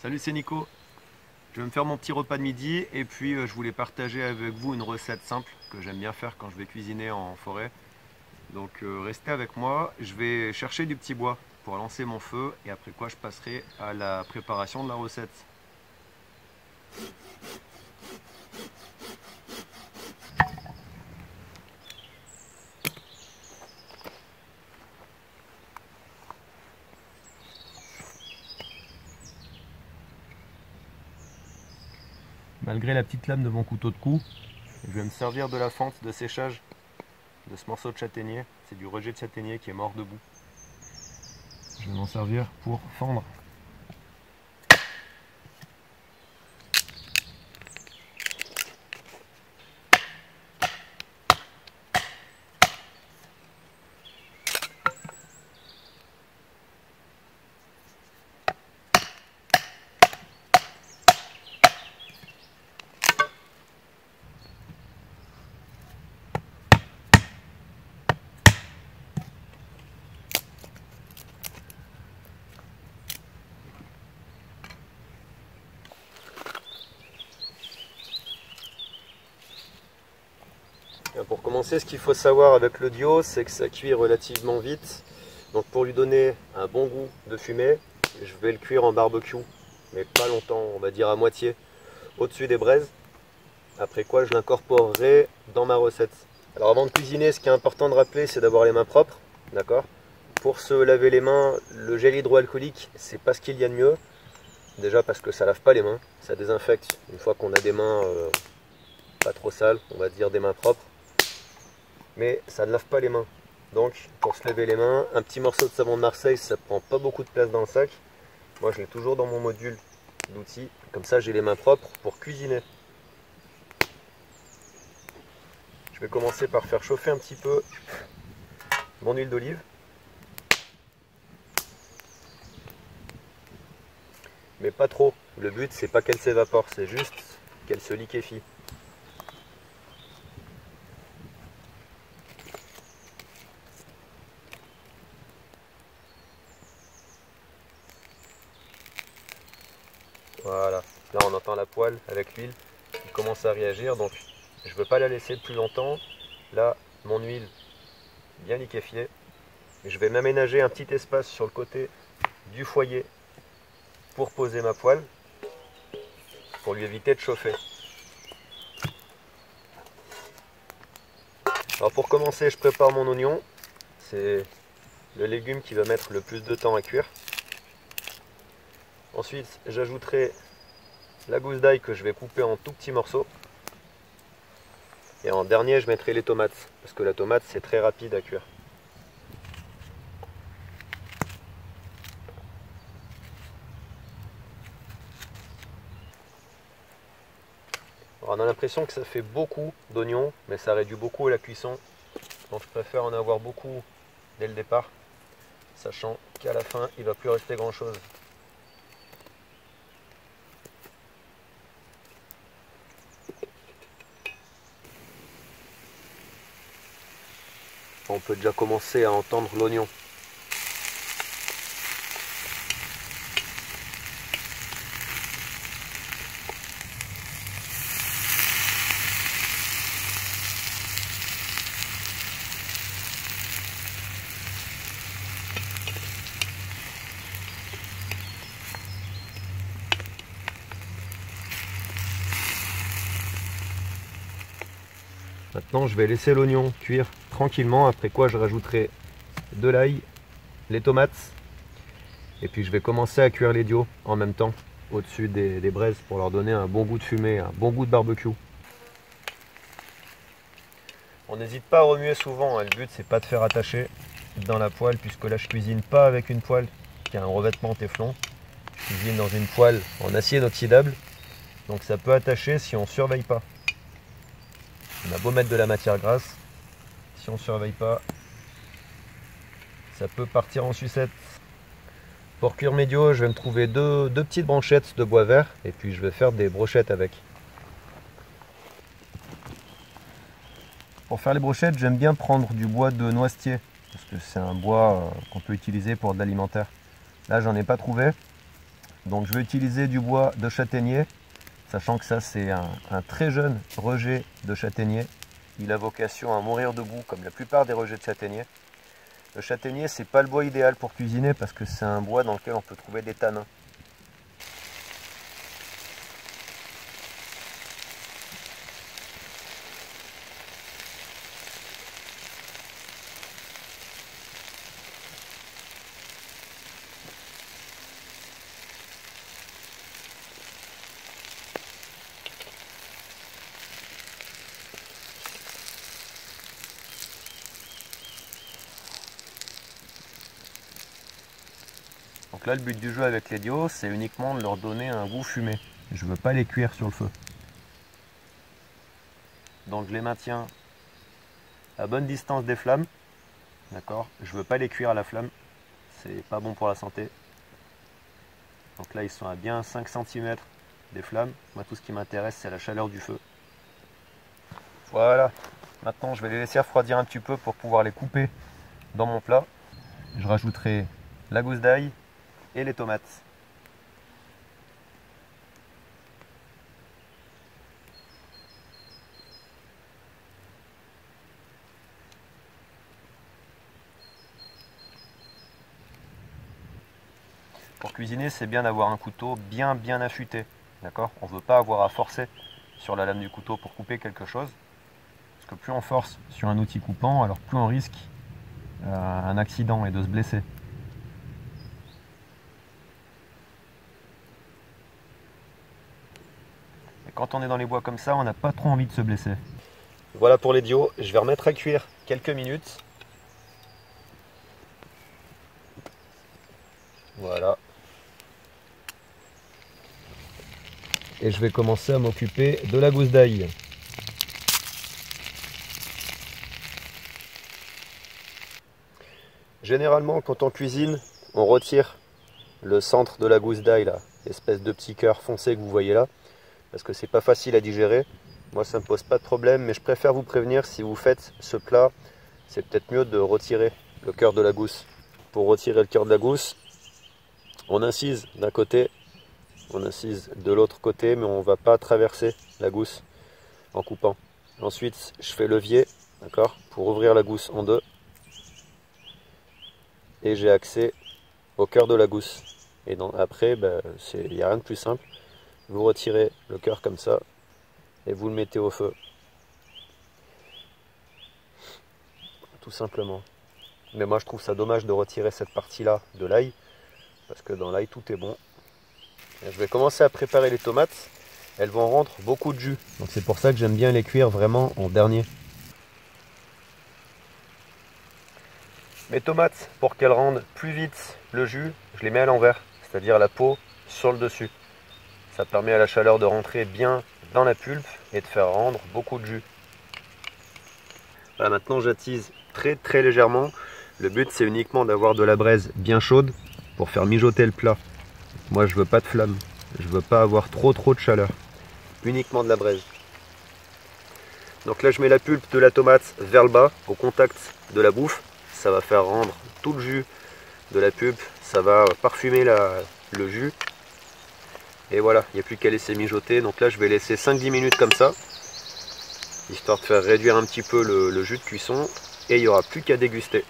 Salut, c'est Nico. Je vais me faire mon petit repas de midi et puis je voulais partager avec vous une recette simple que j'aime bien faire quand je vais cuisiner en forêt. Donc restez avec moi, je vais chercher du petit bois pour lancer mon feu et après quoi je passerai à la préparation de la recette. Malgré la petite lame de mon couteau de cou, je vais me servir de la fente de séchage de ce morceau de châtaignier. C'est du rejet de châtaignier qui est mort debout. Je vais m'en servir pour fendre. Pour commencer, ce qu'il faut savoir avec le dio, c'est que ça cuit relativement vite. Donc pour lui donner un bon goût de fumée, je vais le cuire en barbecue, mais pas longtemps, on va dire à moitié, au-dessus des braises. Après quoi, je l'incorporerai dans ma recette. Alors avant de cuisiner, ce qui est important de rappeler, c'est d'avoir les mains propres, d'accord? Pour se laver les mains, le gel hydroalcoolique, c'est pas ce qu'il y a de mieux. Déjà parce que ça lave pas les mains, ça désinfecte une fois qu'on a des mains pas trop sales, on va dire des mains propres. Mais ça ne lave pas les mains. Donc pour se laver les mains, un petit morceau de savon de Marseille, ça prend pas beaucoup de place dans le sac. Moi je l'ai toujours dans mon module d'outils, comme ça j'ai les mains propres pour cuisiner. Je vais commencer par faire chauffer un petit peu mon huile d'olive. Mais pas trop. Le but c'est pas qu'elle s'évapore, c'est juste qu'elle se liquéfie. Voilà, là on entend la poêle avec l'huile qui commence à réagir, donc je ne veux pas la laisser plus longtemps. Là, mon huile bien liquéfiée. Je vais m'aménager un petit espace sur le côté du foyer pour poser ma poêle, pour lui éviter de chauffer. Alors pour commencer, je prépare mon oignon. C'est le légume qui va mettre le plus de temps à cuire. Ensuite, j'ajouterai la gousse d'ail que je vais couper en tout petits morceaux. Et en dernier, je mettrai les tomates, parce que la tomate, c'est très rapide à cuire. Alors, on a l'impression que ça fait beaucoup d'oignons, mais ça réduit beaucoup la cuisson. Donc je préfère en avoir beaucoup dès le départ, sachant qu'à la fin, il ne va plus rester grand chose. On peut déjà commencer à entendre l'oignon. Maintenant, je vais laisser l'oignon cuire tranquillement, après quoi je rajouterai de l'ail, les tomates, et puis je vais commencer à cuire les dios en même temps au-dessus des braises pour leur donner un bon goût de fumée, un bon goût de barbecue. On n'hésite pas à remuer souvent, hein. Le but c'est pas de faire attacher dans la poêle, puisque là je cuisine pas avec une poêle qui a un revêtement téflon, je cuisine dans une poêle en acier inoxydable, donc ça peut attacher si on ne surveille pas. On a beau mettre de la matière grasse, si on ne surveille pas, ça peut partir en sucette. Pour cuire mes dios, je vais me trouver deux petites branchettes de bois vert et puis je vais faire des brochettes avec. Pour faire les brochettes, j'aime bien prendre du bois de noisetier parce que c'est un bois qu'on peut utiliser pour de l'alimentaire. Là, j'en ai pas trouvé, Donc je vais utiliser du bois de châtaignier, sachant que ça c'est un très jeune rejet de châtaignier. Il a vocation à mourir debout comme la plupart des rejets de châtaignier. Le châtaignier c'est pas le bois idéal pour cuisiner parce que c'est un bois dans lequel on peut trouver des tanins. Donc là, le but du jeu avec les dios, c'est uniquement de leur donner un goût fumé. Je ne veux pas les cuire sur le feu. Donc je les maintiens à bonne distance des flammes. D'accord? Je ne veux pas les cuire à la flamme. C'est pas bon pour la santé. Donc là, ils sont à bien 5 cm des flammes. Moi, tout ce qui m'intéresse, c'est la chaleur du feu. Voilà. Maintenant, je vais les laisser refroidir un petit peu pour pouvoir les couper dans mon plat. Je rajouterai la gousse d'ail et les tomates. Pour cuisiner, c'est bien d'avoir un couteau bien affûté. D'accord? On ne veut pas avoir à forcer sur la lame du couteau pour couper quelque chose. Parce que plus on force sur un outil coupant, alors plus on risque un accident et de se blesser. Et quand on est dans les bois comme ça, on n'a pas trop envie de se blesser. Voilà pour les dios. Je vais remettre à cuire quelques minutes. Voilà. Et je vais commencer à m'occuper de la gousse d'ail. Généralement, quand on cuisine, on retire le centre de la gousse d'ail, là, l'espèce de petit cœur foncé que vous voyez là, parce que c'est pas facile à digérer. Moi, ça me pose pas de problème, mais je préfère vous prévenir, si vous faites ce plat, c'est peut-être mieux de retirer le cœur de la gousse. Pour retirer le cœur de la gousse, on incise d'un côté, on incise de l'autre côté, mais on ne va pas traverser la gousse en coupant. Ensuite, je fais levier, d'accord, pour ouvrir la gousse en deux. Et j'ai accès au cœur de la gousse. Et après, il n'y a rien de plus simple. Vous retirez le cœur comme ça et vous le mettez au feu. Tout simplement. Mais moi je trouve ça dommage de retirer cette partie-là de l'ail, parce que dans l'ail tout est bon. Et je vais commencer à préparer les tomates. Elles vont rendre beaucoup de jus. Donc c'est pour ça que j'aime bien les cuire vraiment en dernier. Mes tomates, pour qu'elles rendent plus vite le jus, je les mets à l'envers, c'est-à-dire la peau sur le dessus. Ça permet à la chaleur de rentrer bien dans la pulpe et de faire rendre beaucoup de jus. Voilà, maintenant j'attise très légèrement. Le but c'est uniquement d'avoir de la braise bien chaude pour faire mijoter le plat. Moi je veux pas de flamme, je veux pas avoir trop de chaleur. Uniquement de la braise. Donc là je mets la pulpe de la tomate vers le bas, au contact de la bouffe. Ça va faire rendre tout le jus de la pulpe, ça va parfumer le jus. Et voilà, il n'y a plus qu'à laisser mijoter. Donc là je vais laisser 5-10 minutes comme ça, histoire de faire réduire un petit peu le jus de cuisson. Et il n'y aura plus qu'à déguster.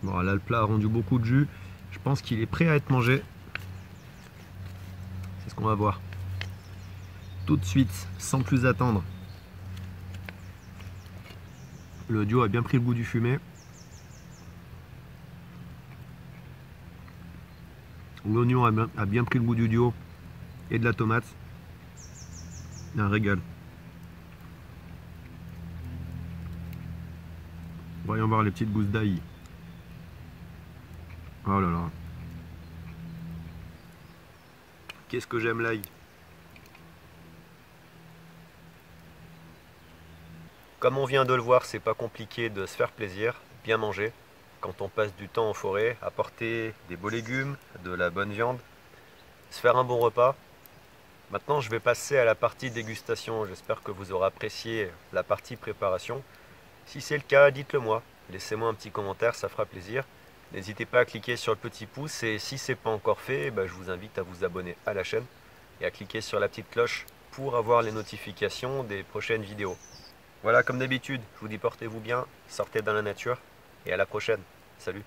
Bon, là le plat a rendu beaucoup de jus. Je pense qu'il est prêt à être mangé. C'est ce qu'on va voir. Tout de suite, sans plus attendre. Le dio a bien pris le goût du fumé. L'oignon a bien pris le goût du dio et de la tomate. Un régal. Voyons voir les petites gousses d'ail. Oh là là. Qu'est-ce que j'aime l'ail. Comme on vient de le voir, c'est pas compliqué de se faire plaisir, bien manger. Quand on passe du temps en forêt, apporter des beaux légumes, de la bonne viande, se faire un bon repas. Maintenant, je vais passer à la partie dégustation. J'espère que vous aurez apprécié la partie préparation. Si c'est le cas, dites-le moi. Laissez-moi un petit commentaire, ça fera plaisir. N'hésitez pas à cliquer sur le petit pouce et si ce n'est pas encore fait, je vous invite à vous abonner à la chaîne et à cliquer sur la petite cloche pour avoir les notifications des prochaines vidéos. Voilà, comme d'habitude, je vous dis portez-vous bien, sortez dans la nature et à la prochaine. Salut!